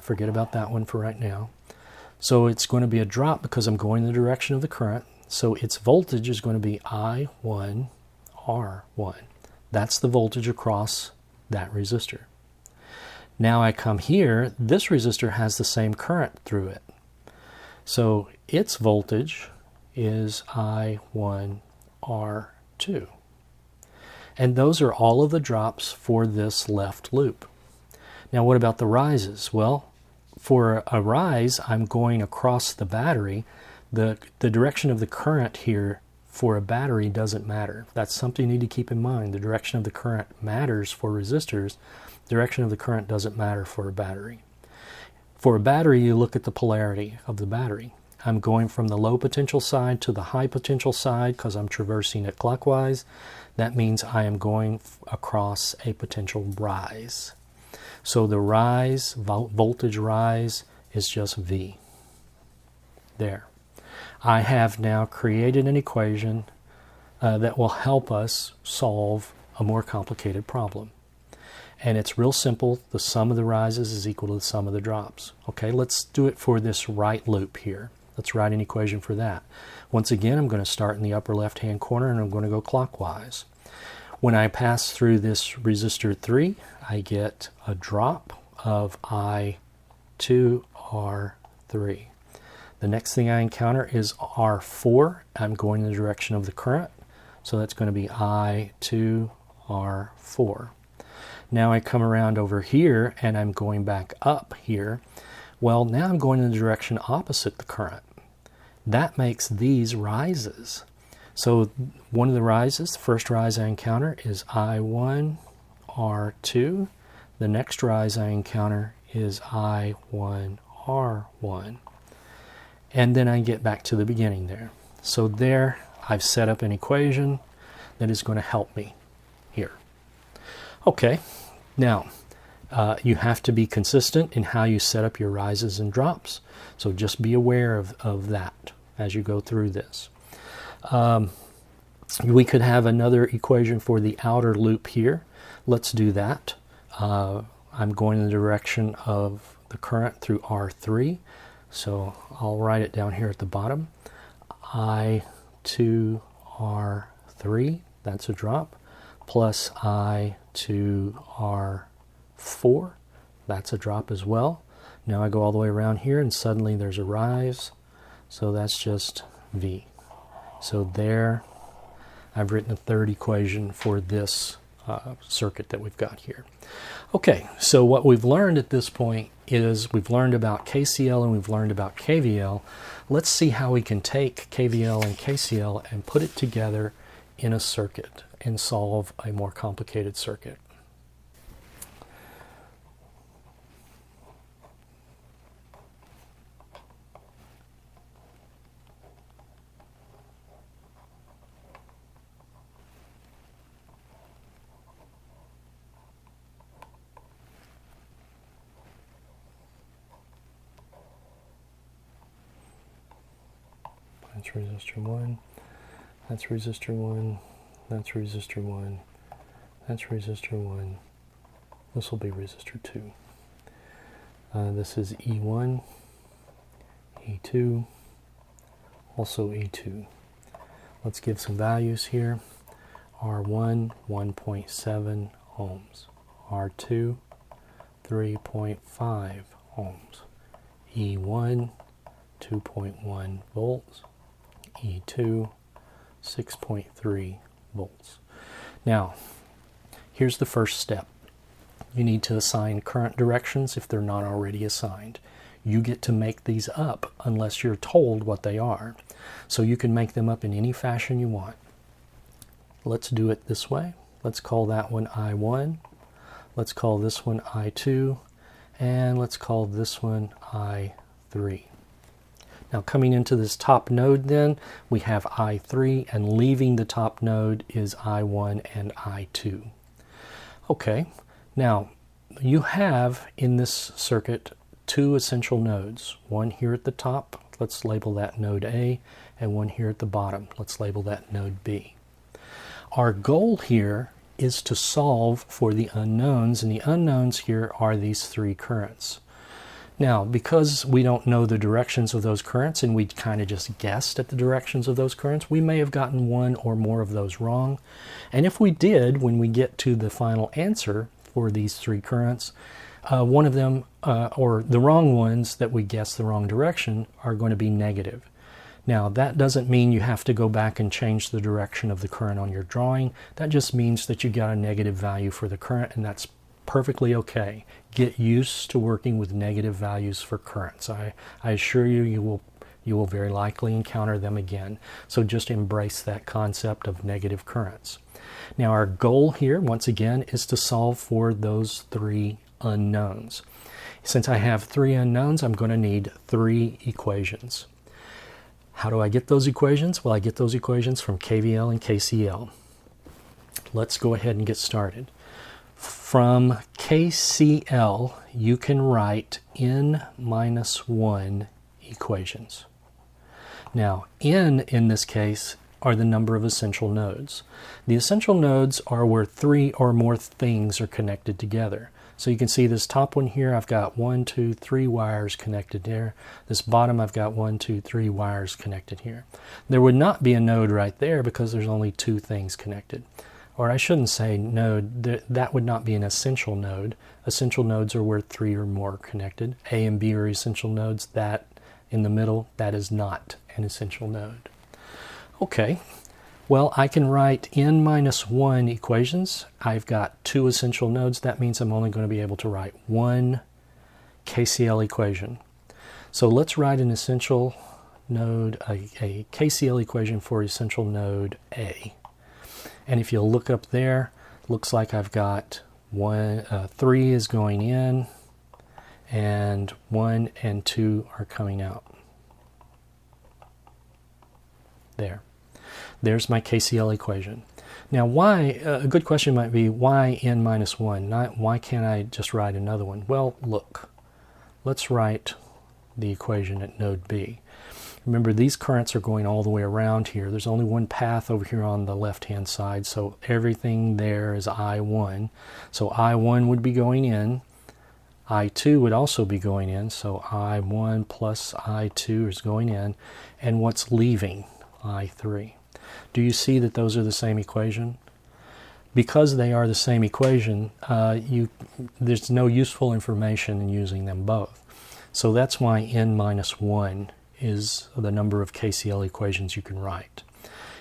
Forget about that one for right now. So it's going to be a drop because I'm going in the direction of the current. So its voltage is going to be I1 R1. That's the voltage across that resistor. Now I come here, this resistor has the same current through it. So its voltage is I1 R2. And those are all of the drops for this left loop. Now what about the rises? Well, for a rise, I'm going across the battery. The direction of the current here for a battery doesn't matter. That's something you need to keep in mind. The direction of the current matters for resistors. The direction of the current doesn't matter for a battery. For a battery, you look at the polarity of the battery. I'm going from the low potential side to the high potential side because I'm traversing it clockwise. That means I am going across a potential rise. So the rise, voltage rise, is just V. There. I have now created an equation that will help us solve a more complicated problem. And it's real simple. The sum of the rises is equal to the sum of the drops. Okay, let's do it for this right loop here. Let's write an equation for that. Once again, I'm going to start in the upper left-hand corner and I'm going to go clockwise. When I pass through this resistor 3, I get a drop of I2R3. The next thing I encounter is R4. I'm going in the direction of the current, so that's going to be I2R4. Now I come around over here and I'm going back up here. Well, now I'm going in the direction opposite the current. That makes these rises. So one of the rises, the first rise I encounter is I1R2. The next rise I encounter is I1R1. And then I get back to the beginning there. So there I've set up an equation that is going to help me here. Okay, now you have to be consistent in how you set up your rises and drops. So just be aware of that as you go through this. We could have another equation for the outer loop here. Let's do that. I'm going in the direction of the current through R3. So I'll write it down here at the bottom. I2R3, that's a drop, plus I2R4, that's a drop as well. Now I go all the way around here and suddenly there's a rise, so that's just V. So there, I've written a third equation for this circuit that we've got here. Okay, so what we've learned at this point is we've learned about KCl and we've learned about KVL. Let's see how we can take KVL and KCl and put it together in a circuit and solve a more complicated circuit. That's resistor 1, that's resistor 1, that's resistor 1, that's resistor 1, this will be resistor 2. This is E1, E2, also E2. Let's give some values here. R1, 1.7 ohms. R2, 3.5 ohms. E1, 2.1 volts. E2, 6.3 volts. Now, here's the first step. You need to assign current directions if they're not already assigned. You get to make these up unless you're told what they are. So you can make them up in any fashion you want. Let's do it this way. Let's call that one I1. Let's call this one I2. And let's call this one I3. Now coming into this top node then, we have I3, and leaving the top node is I1 and I2. Okay, now you have in this circuit two essential nodes. One here at the top, let's label that node A, and one here at the bottom, let's label that node B. Our goal here is to solve for the unknowns, and the unknowns here are these three currents. Now, because we don't know the directions of those currents and we kind of just guessed at the directions of those currents, we may have gotten one or more of those wrong. And if we did, when we get to the final answer for these three currents, one of them, or the wrong ones that we guessed the wrong direction, are going to be negative. Now, that doesn't mean you have to go back and change the direction of the current on your drawing. That just means that you got a negative value for the current, and that's perfectly okay. Get used to working with negative values for currents. I assure you, you will very likely encounter them again. So just embrace that concept of negative currents. Now our goal here, once again, is to solve for those three unknowns. Since I have three unknowns, I'm going to need three equations. How do I get those equations? Well, I get those equations from KVL and KCL. Let's go ahead and get started. From KCL, you can write n-1 equations. Now, n in this case are the number of essential nodes. The essential nodes are where three or more things are connected together. So you can see this top one here, I've got 1, 2, 3 wires connected there. This bottom, I've got 1, 2, 3 wires connected here. There would not be a node right there because there's only two things connected. Or I shouldn't say node, that would not be an essential node. Essential nodes are where three or more are connected. A and B are essential nodes. That in the middle, that is not an essential node. Okay, well, I can write n-1 equations. I've got two essential nodes. That means I'm only going to be able to write one KCl equation. So let's write an essential node, a KCl equation for essential node A. And if you look up there, looks like I've got 3 is going in, and 1 and 2 are coming out. There. There's my KCl equation. Now, why? A good question might be, why n-1? Why can't I just write another one? Well, look. Let's write the equation at node B. Remember, these currents are going all the way around here. There's only one path over here on the left-hand side, so everything there is I1. So I1 would be going in, I2 would also be going in, so I1 plus I2 is going in, and what's leaving? I3. Do you see that those are the same equation? Because they are the same equation, there's no useful information in using them both. So that's why n minus 1 is the number of Kcl equations you can write.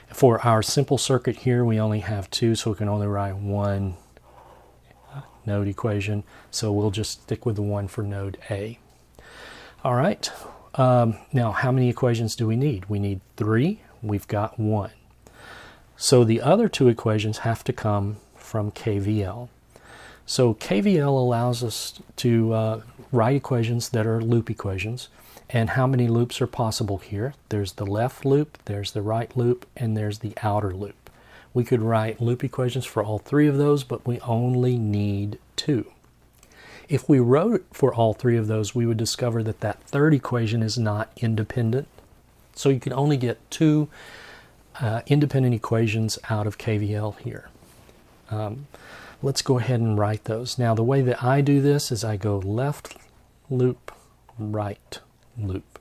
For our simple circuit here, we only have 2, so we can only write one node equation. So we'll just stick with the one for node A. All right. Now, how many equations do we need? We need 3. We've got 1. So the other 2 equations have to come from KVL. So KVL allows us to write equations that are loop equations. And how many loops are possible here? There's the left loop, there's the right loop, and there's the outer loop. We could write loop equations for all 3 of those, but we only need 2. If we wrote for all 3 of those, we would discover that that third equation is not independent. So you can only get 2 independent equations out of KVL here. Let's go ahead and write those. Now the way that I do this is I go left loop, right loop.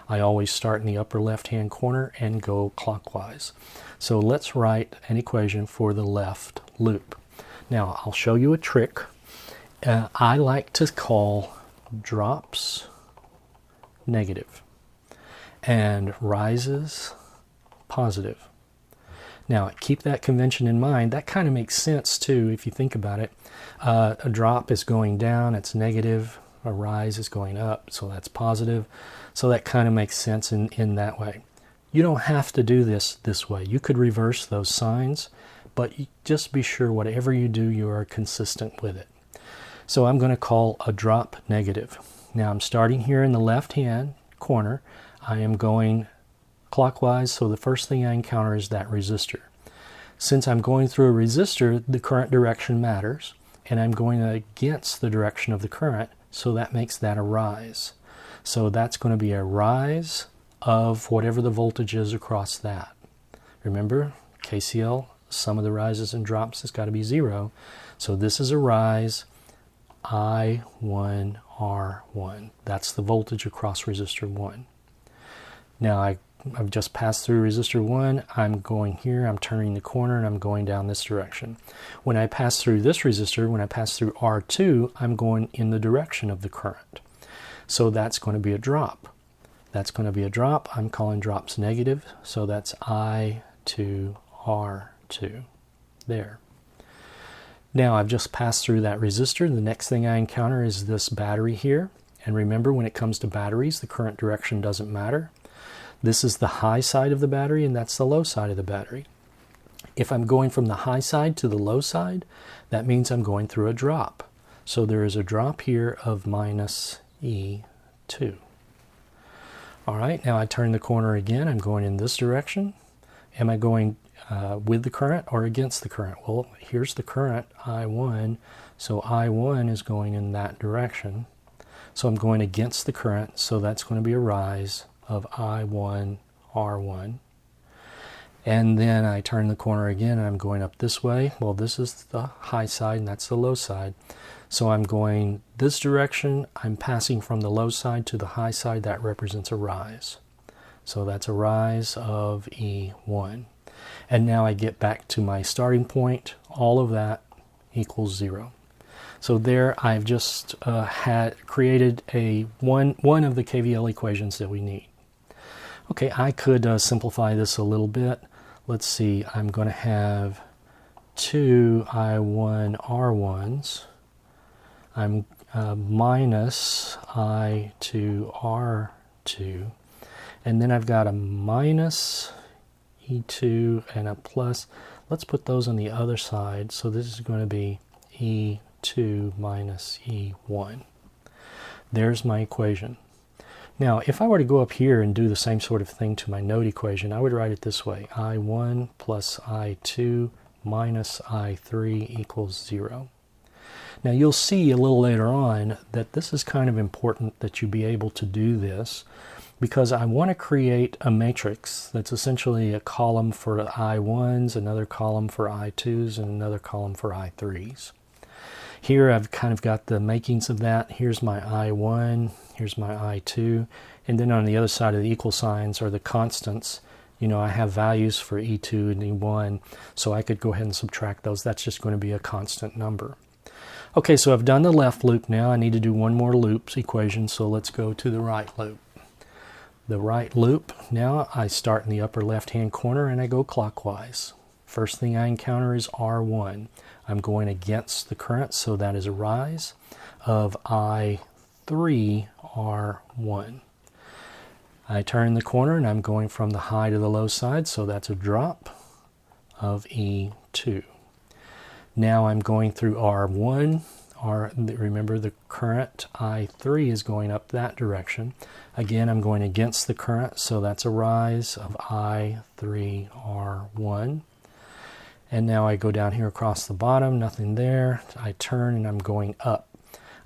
I always start in the upper left-hand corner and go clockwise. So let's write an equation for the left loop. Now I'll show you a trick. I like to call drops negative and rises positive. Now keep that convention in mind. That kind of makes sense too if you think about it. A drop is going down, it's negative. A rise is going up, so that's positive. So that kind of makes sense in that way. You don't have to do this way. You could reverse those signs, but just be sure whatever you do, you are consistent with it. So I'm going to call a drop negative. Now I'm starting here in the left-hand corner. I am going clockwise, so the first thing I encounter is that resistor. Since I'm going through a resistor, the current direction matters, and I'm going against the direction of the current, so that makes that a rise. So that's going to be a rise of whatever the voltage is across that. Remember, KCL, sum of the rises and drops has got to be 0. So this is a rise, I1, R1. That's the voltage across resistor 1. Now I've just passed through resistor 1. I'm going here, I'm turning the corner, and I'm going down this direction. When I pass through this resistor, when I pass through R2, I'm going in the direction of the current. So that's going to be a drop. That's going to be a drop. I'm calling drops negative, so that's I2, R2. There. Now I've just passed through that resistor. The next thing I encounter is this battery here. And remember, when it comes to batteries, the current direction doesn't matter. This is the high side of the battery, and that's the low side of the battery. If I'm going from the high side to the low side, that means I'm going through a drop. So there is a drop here of minus E2. All right, now I turn the corner again. I'm going in this direction. Am I going with the current or against the current? Well, here's the current, I1. So I1 is going in that direction. So I'm going against the current, so that's going to be a rise of I1, R1. And then I turn the corner again and I'm going up this way. Well, this is the high side and that's the low side. So I'm going this direction. I'm passing from the low side to the high side. That represents a rise. So that's a rise of E1. And now I get back to my starting point. All of that equals 0. So there I've just created one of the KVL equations that we need. Okay, I could simplify this a little bit. Let's see, I'm going to have 2 I1 R1s. I'm minus I2 R2. And then I've got a minus E2 and a plus. Let's put those on the other side. So this is going to be E2 minus E1. There's my equation. Now, if I were to go up here and do the same sort of thing to my node equation, I would write it this way. I1 plus I2 minus I3 equals 0. Now, you'll see a little later on that this is kind of important that you be able to do this, because I want to create a matrix that's essentially a column for I1s, another column for I2s, and another column for I3s. Here I've kind of got the makings of that. Here's my I1, here's my I2, and then on the other side of the equal signs are the constants. You know, I have values for E2 and E1, so I could go ahead and subtract those. That's just going to be a constant number. Okay, so I've done the left loop now. I need to do one more loop equation, so let's go to the right loop. The right loop, now I start in the upper left-hand corner and I go clockwise. First thing I encounter is R1. I'm going against the current, so that is a rise of I3R1. I turn the corner and I'm going from the high to the low side, so that's a drop of E2. Now I'm going through R1. Remember, the current I3 is going up that direction. Again, I'm going against the current, so that's a rise of I3R1. And now I go down here across the bottom, nothing there. I turn and I'm going up.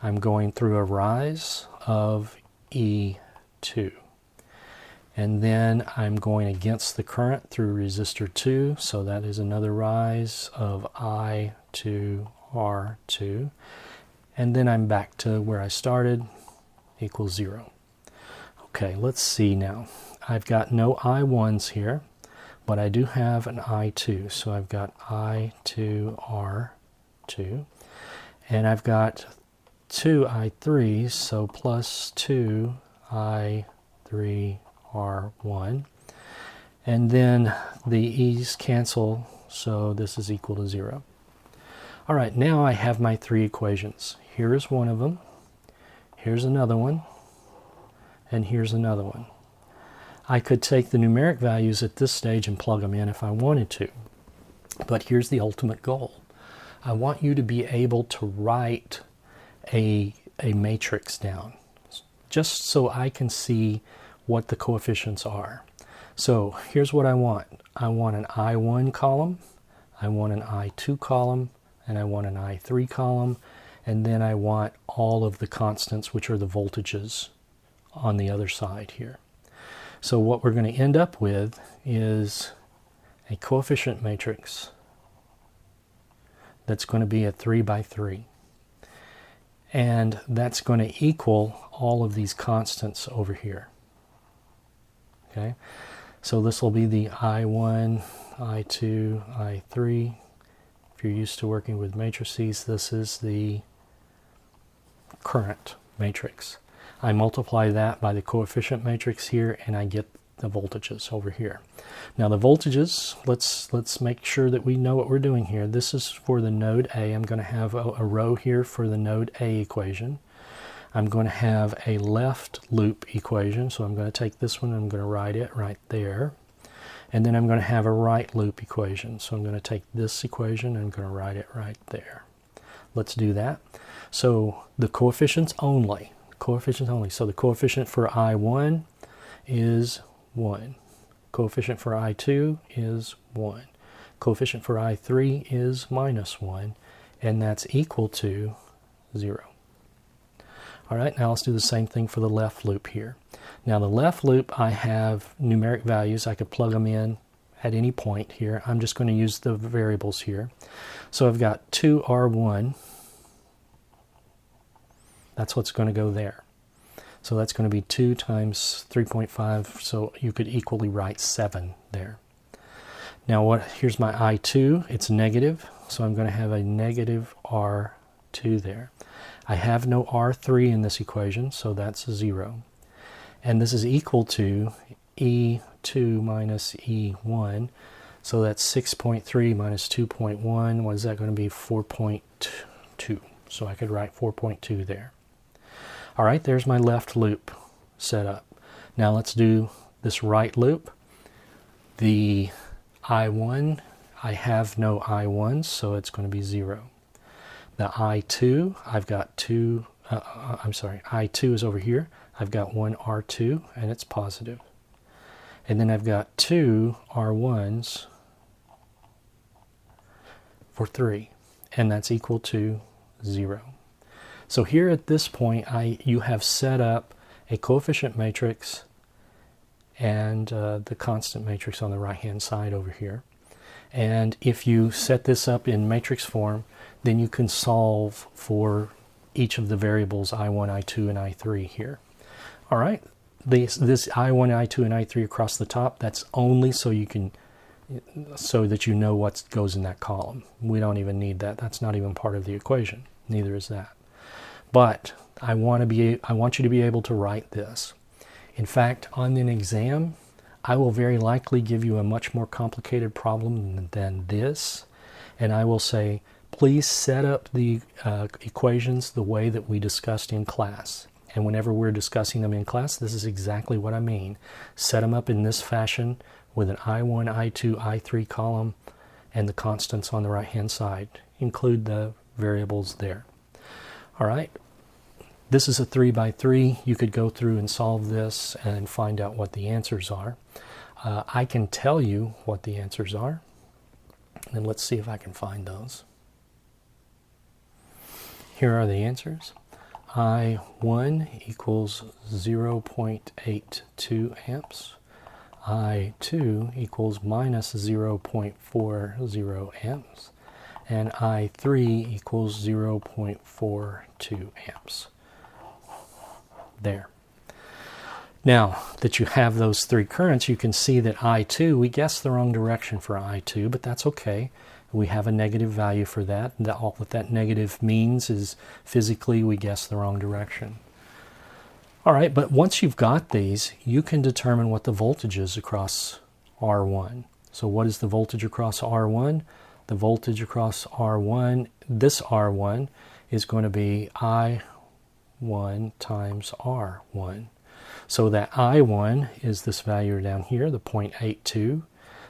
I'm going through a rise of E2. And then I'm going against the current through resistor 2, so that is another rise of I2R2. And then I'm back to where I started, equals 0. Okay, let's see now. I've got no I1s here, but I do have an I2. So I've got I2R2. And I've got two I3s, so plus 2 I3R1. And then the E's cancel, so this is equal to 0. All right, now I have my three equations. Here's one of them, here's another one, and here's another one. I could take the numeric values at this stage and plug them in if I wanted to. But here's the ultimate goal. I want you to be able to write a matrix down, just so I can see what the coefficients are. So here's what I want. I want an I1 column, I want an I2 column, and I want an I3 column, and then I want all of the constants, which are the voltages, on the other side here. So what we're going to end up with is a coefficient matrix that's going to be a 3 by 3. And that's going to equal all of these constants over here. Okay, so this will be the I1, I2, I3. If you're used to working with matrices, this is the current matrix. I multiply that by the coefficient matrix here, and I get the voltages over here. Now the voltages, let's make sure that we know what we're doing here. This is for the node A. I'm going to have a row here for the node A equation. I'm going to have a left loop equation, so I'm going to take this one and I'm going to write it right there. And then I'm going to have a right loop equation, so I'm going to take this equation and I'm going to write it right there. Let's do that. So the coefficients only. So the coefficient for I1 is 1. Coefficient for I2 is 1. Coefficient for I3 is minus 1, and that's equal to 0. All right, now let's do the same thing for the left loop here. Now the left loop, I have numeric values. I could plug them in at any point here. I'm just going to use the variables here. So I've got 2R1. That's what's going to go there. So that's going to be 2 times 3.5, so you could equally write 7 there. Now here's my I2. It's negative, so I'm going to have a negative R2 there. I have no R3 in this equation, so that's 0. And this is equal to E2 minus E1, so that's 6.3 minus 2.1. What is that going to be? 4.2. So I could write 4.2 there. All right, there's my left loop set up. Now let's do this right loop. The I1, I have no I1s, so it's going to be 0. The I2, I've got I2 is over here. I've got one R2, and it's positive. And then I've got 2 R1s for 3, and that's equal to 0. So here at this point, you have set up a coefficient matrix and the constant matrix on the right-hand side over here. And if you set this up in matrix form, then you can solve for each of the variables I1, I2, and I3 here. All right, this I1, I2, and I3 across the top, that's only so that you know what goes in that column. We don't even need that. That's not even part of the equation. Neither is that. But I want you to be able to write this. In fact, on an exam, I will very likely give you a much more complicated problem than this, and I will say, please set up the equations the way that we discussed in class. And whenever we're discussing them in class, this is exactly what I mean. Set them up in this fashion with an I1, I2, I3 column and the constants on the right-hand side. Include the variables there. All right. This is a 3x3. You could go through and solve this and find out what the answers are. I can tell you what the answers are. And let's see if I can find those. Here are the answers. I1 equals 0.82 amps. I2 equals minus 0.40 amps. And I3 equals 0.42 amps. There. Now that you have those three currents, you can see that I2, we guessed the wrong direction for I2, but that's okay. We have a negative value for that. All what that negative means is physically we guessed the wrong direction. All right, but once you've got these, you can determine what the voltage is across R1. So what is the voltage across R1? The voltage across R1, this R1, is going to be I1 times R1. So that I1 is this value down here, the 0.82,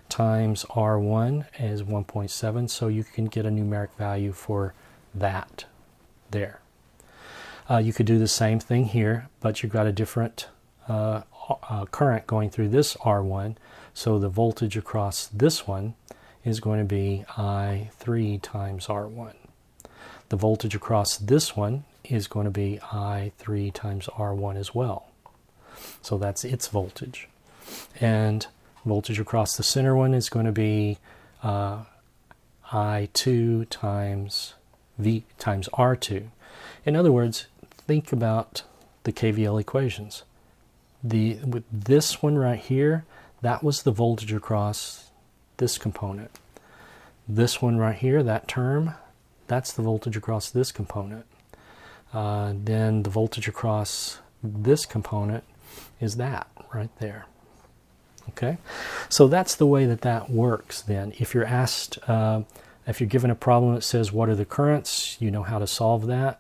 times R1 is 1.7, so you can get a numeric value for that there. You could do the same thing here, but you've got a different current going through this R1, so the voltage across this one is going to be I3 times R1. The voltage across this one is going to be I3 times R1 as well. So that's its voltage. And voltage across the center one is going to be I2 times V times R2. In other words, think about the KVL equations. With this one right here, that was the voltage across this component. This one right here, that term, that's the voltage across this component. Then the voltage across this component is that right there. Okay, so that's the way that works then. If you're asked, if you're given a problem that says what are the currents, you know how to solve that.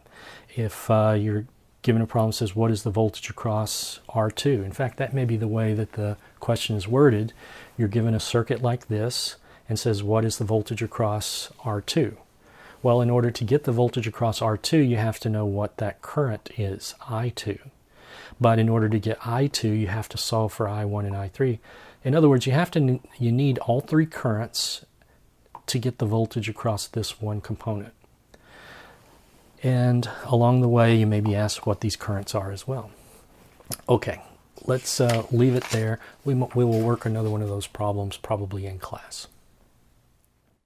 If you're given a problem that says what is the voltage across R2, in fact that may be the way that the question is worded. You're given a circuit like this and says what is the voltage across R2. Well, in order to get the voltage across R2, you have to know what that current is, I2. But in order to get I2, you have to solve for I1 and I3. In other words, you need all three currents to get the voltage across this one component. And along the way, you may be asked what these currents are as well. Okay, let's leave it there. We will work another one of those problems probably in class.